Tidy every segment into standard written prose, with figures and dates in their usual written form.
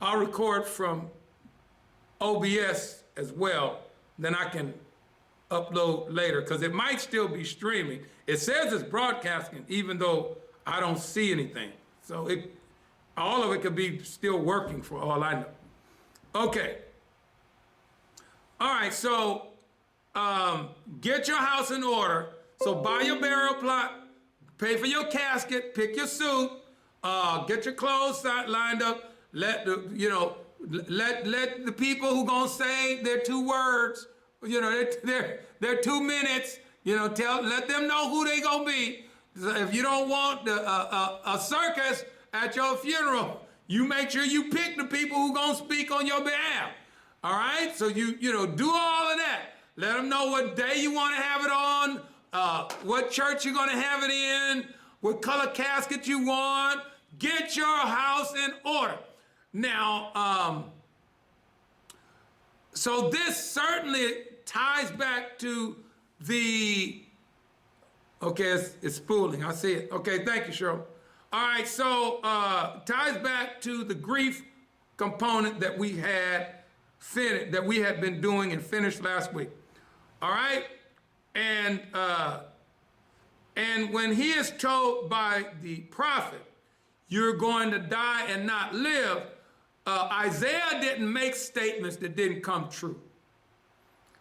I'll record from OBS as well. Then I can upload later because it might still be streaming. It says it's broadcasting even though I don't see anything. So all of it could be still working for all I know. Okay. All right, so get your house in order. So buy your burial plot, pay for your casket, pick your suit, get your clothes lined up. Let the people who gonna say their 2 words, their 2 minutes. Let them know who they gonna be. If you don't want a circus at your funeral, you make sure you pick the people who gonna speak on your behalf. All right, so you do all of that. Let them know what day you want to have it on, what church you're gonna have it in, what color casket you want. Get your house in order. Now, so this certainly ties back to the, okay, it's spooling, I see it. Okay, thank you, Cheryl. All right, so ties back to the grief component that we had been doing and finished last week. All right, and when he is told by the prophet, you're going to die and not live, Isaiah didn't make statements that didn't come true.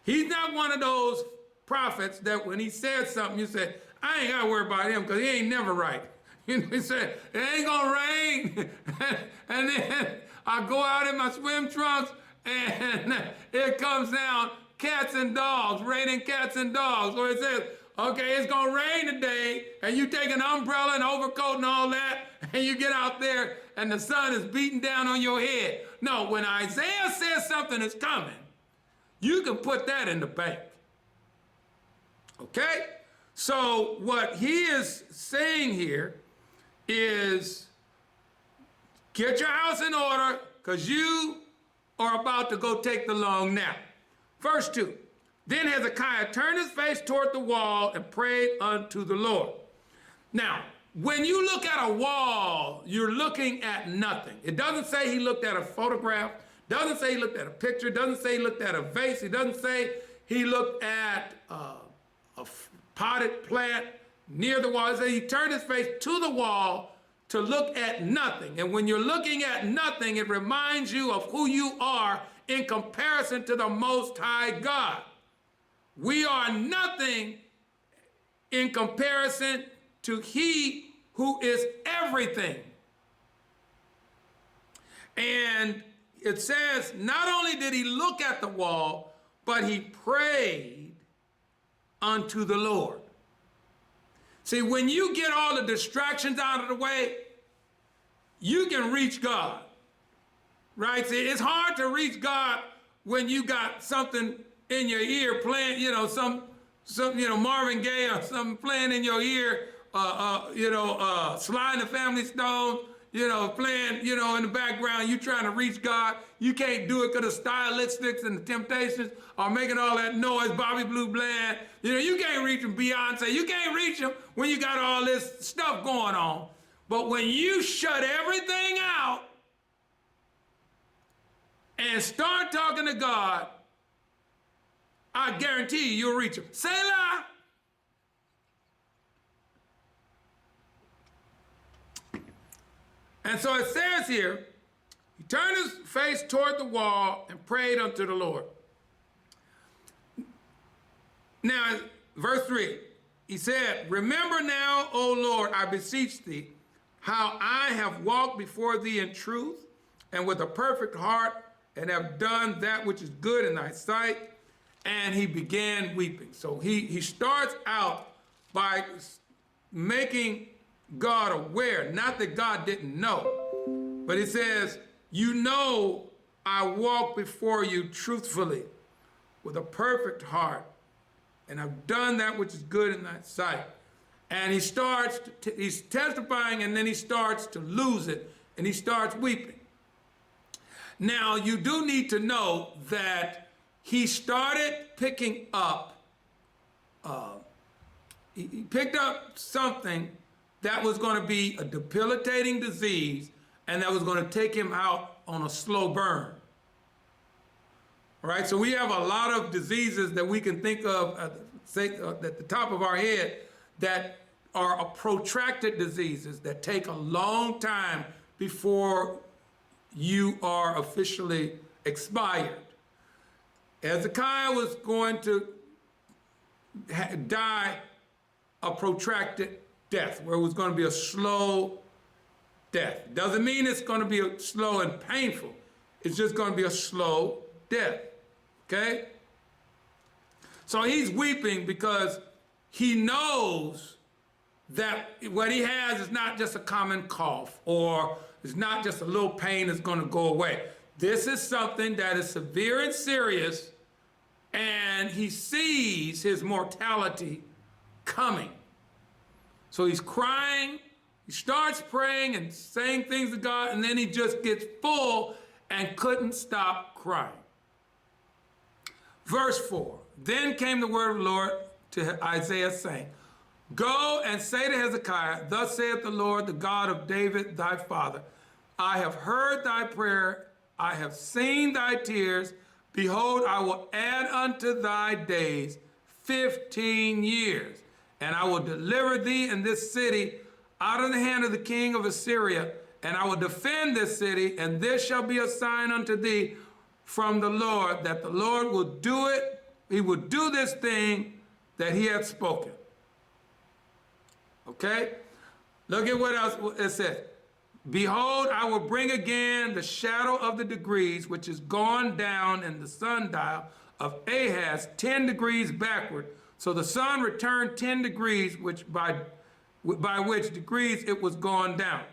He's not one of those prophets that when he said something, you say, I ain't got to worry about him because he ain't never right. He said, it ain't going to rain. And then I go out in my swim trunks and it comes down cats and dogs, raining cats and dogs. Or it says, okay, it's going to rain today, and you take an umbrella and overcoat and all that, and you get out there, and the sun is beating down on your head. No, when Isaiah says something is coming, you can put that in the bank. Okay? So what he is saying here is, get your house in order, because you are about to go take the long nap. Verse 2. Then Hezekiah turned his face toward the wall and prayed unto the Lord. Now, when you look at a wall, you're looking at nothing. It doesn't say he looked at a photograph, doesn't say he looked at a picture, doesn't say he looked at a vase, it doesn't say he looked at a potted plant near the wall. It says he turned his face to the wall to look at nothing. And when you're looking at nothing, it reminds you of who you are in comparison to the Most High God. We are nothing in comparison to He who is everything. And it says, not only did he look at the wall, but he prayed unto the Lord. See, when you get all the distractions out of the way, you can reach God, right? See, it's hard to reach God when you got something in your ear playing, some Marvin Gaye or something playing in your ear, Sly and the Family Stone, playing, in the background. You trying to reach God. You can't do it because the Stylistics and the Temptations are making all that noise. Bobby Blue Bland, you can't reach him. Beyonce, you can't reach him when you got all this stuff going on. But when you shut everything out and start talking to God, I guarantee you'll reach him. Selah. And so it says here, he turned his face toward the wall and prayed unto the Lord. Now, verse 3, he said, remember now, O Lord, I beseech thee, how I have walked before thee in truth and with a perfect heart, and have done that which is good in thy sight. And he began weeping. So he starts out by making God aware, not that God didn't know, but he says, I walk before you truthfully with a perfect heart, and I've done that which is good in thy sight. And he's testifying, and then he starts to lose it, and he starts weeping. Now, you do need to know that he started picking up, he picked up something that was going to be a debilitating disease and that was going to take him out on a slow burn. All right, so we have a lot of diseases that we can think of at the top of our head that are a protracted diseases that take a long time before you are officially expired. Hezekiah was going to die a protracted death, where it was going to be a slow death. Doesn't mean it's going to be slow and painful. It's just going to be a slow death. Okay? So he's weeping because he knows that what he has is not just a common cough, or it's not just a little pain that's going to go away. This is something that is severe and serious, and he sees his mortality coming. So he's crying, he starts praying and saying things to God, and then he just gets full and couldn't stop crying. Verse 4, then came the word of the Lord to Isaiah, saying, go and say to Hezekiah, thus saith the Lord, the God of David thy father, I have heard thy prayer, I have seen thy tears. Behold, I will add unto thy days 15 years, and I will deliver thee and this city out of the hand of the king of Assyria, and I will defend this city, and this shall be a sign unto thee from the Lord, that the Lord will do it, he will do this thing that he hath spoken. Okay? Look at what else it says. Behold, I will bring again the shadow of the degrees, which is gone down in the sundial of Ahaz 10 degrees backward. So the sun returned 10 degrees, which by which degrees it was gone down.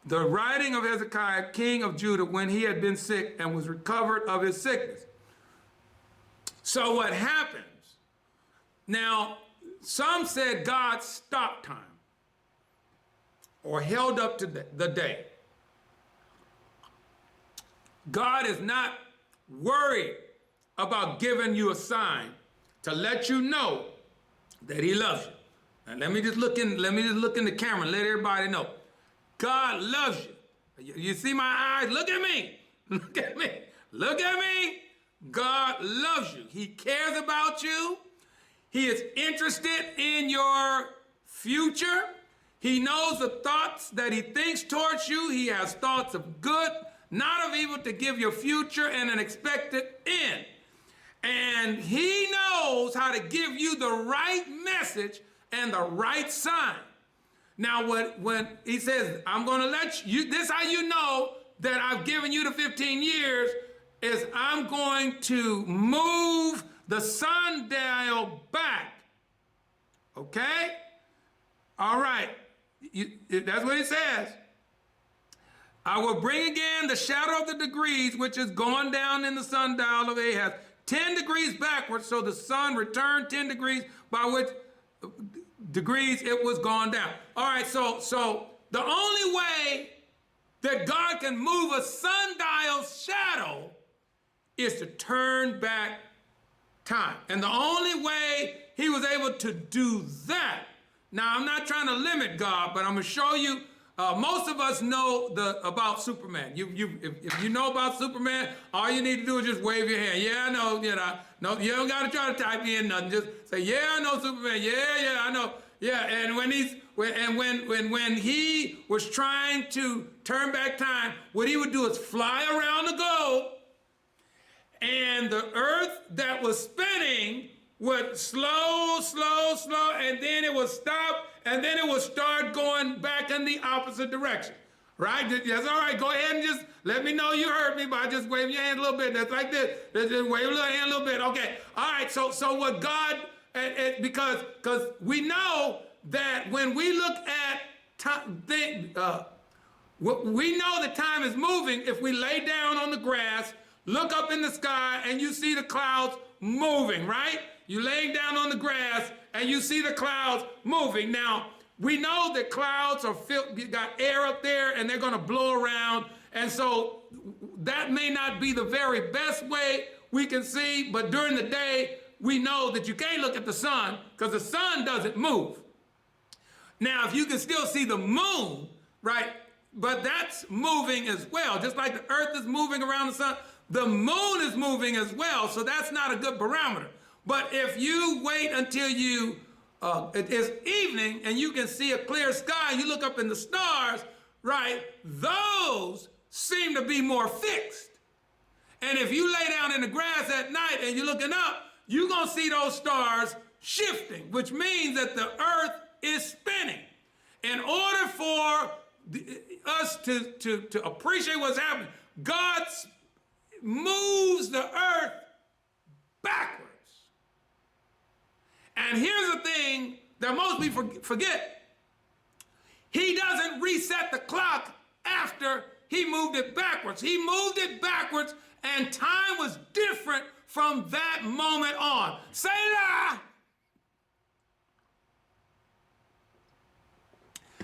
The writing of Hezekiah, king of Judah, when he had been sick and was recovered of his sickness. So what happens? Now, some said God stopped time or held up to the day. God is not worried about giving you a sign to let you know that he loves you. Now let me just look in the camera and let everybody know. God loves you. You see my eyes? Look at me. Look at me. Look at me. God loves you. He cares about you. He is interested in your future. He knows the thoughts that he thinks towards you. He has thoughts of good, not of evil, to give your future and an expected end. And he knows how to give you the right message and the right sign. Now, when he says, I'm going to let you, this is how you know that I've given you the 15 years, is I'm going to move the sundial back. Okay? All right. That's what it says. I will bring again the shadow of the degrees, which is going down in the sundial of Ahaz, 10 degrees backwards, so the sun returned 10 degrees, by which degrees it was gone down. All right, so the only way that God can move a sundial's shadow is to turn back time. And the only way he was able to do that, now I'm not trying to limit God, but I'm going to show you, most of us know about Superman. If you know about Superman, all you need to do is just wave your hand. Yeah, I know, no, you don't got to try to type in nothing. Just say, yeah, I know Superman. Yeah, I know. Yeah, and when he was trying to turn back time, what he would do is fly around the globe, and the earth that was spinning would slow, and then it would stop, and then it would start going back in the opposite direction. Right? That's all right. Go ahead and just let me know you heard me by just waving your hand a little bit. That's like this. Just wave your little hand a little bit. Okay. All right. So what God, because we know that when we look at time, we know that time is moving if we lay down on the grass, look up in the sky, and you see the clouds moving, right? You're laying down on the grass and you see the clouds moving. Now, we know that clouds are got air up there and they're going to blow around. And so that may not be the very best way we can see, but during the day, we know that you can't look at the sun because the sun doesn't move. Now, if you can still see the moon, right, but that's moving as well. Just like the earth is moving around the sun, the moon is moving as well. So that's not a good barometer. But if you wait until it is evening and you can see a clear sky, you look up in the stars, right? Those seem to be more fixed. And if you lay down in the grass at night and you're looking up, you're going to see those stars shifting, which means that the earth is spinning. In order for us to appreciate what's happening, God moves the earth backwards. And here's the thing that most people forget. He doesn't reset the clock after he moved it backwards. He moved it backwards, and time was different from that moment on. Selah!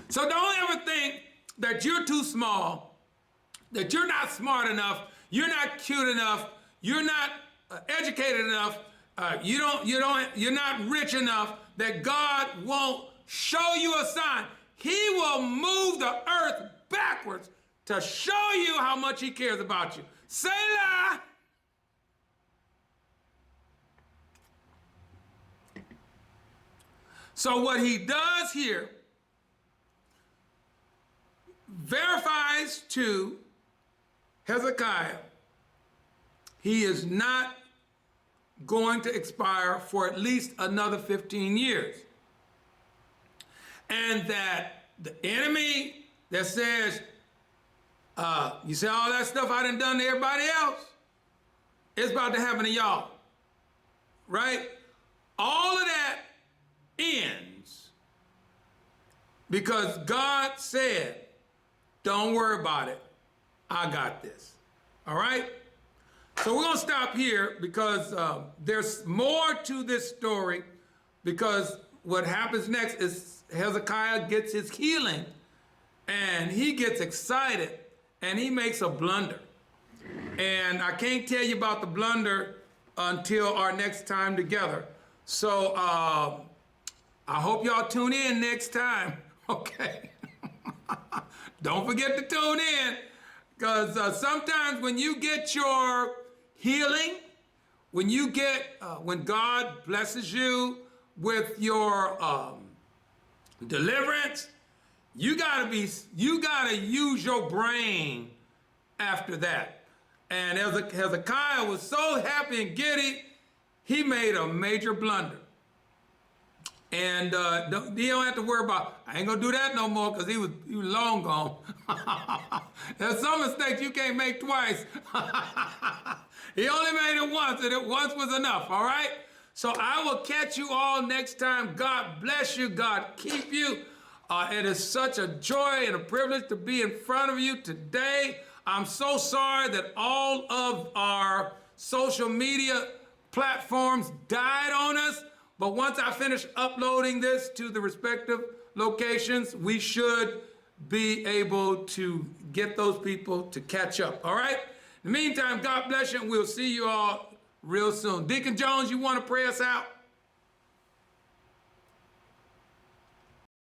So don't ever think that you're too small, that you're not smart enough, you're not cute enough, you're not educated enough, you're not rich enough, that God won't show you a sign. He will move the earth backwards to show you how much he cares about you. Selah! So what he does here verifies to Hezekiah he is not going to expire for at least another 15 years. And that the enemy that says, you say all that stuff I done to everybody else, it's about to happen to y'all, right? All of that ends because God said, don't worry about it. I got this. All right? So we're going to stop here because there's more to this story, because what happens next is Hezekiah gets his healing and he gets excited and he makes a blunder. And I can't tell you about the blunder until our next time together. So I hope y'all tune in next time. Okay. Don't forget to tune in, because sometimes when you get your healing, when God blesses you with your deliverance, you gotta use your brain after that. And Hezekiah was so happy and giddy, he made a major blunder. And he don't have to worry about, I ain't gonna do that no more, because he was long gone. There's some mistakes you can't make twice. He only made it once, and it once was enough, all right? So I will catch you all next time. God bless you. God keep you. It is such a joy and a privilege to be in front of you today. I'm so sorry that all of our social media platforms died on us. But once I finish uploading this to the respective locations, we should be able to get those people to catch up, all right? In the meantime, God bless you, and we'll see you all real soon. Deacon Jones, you want to pray us out?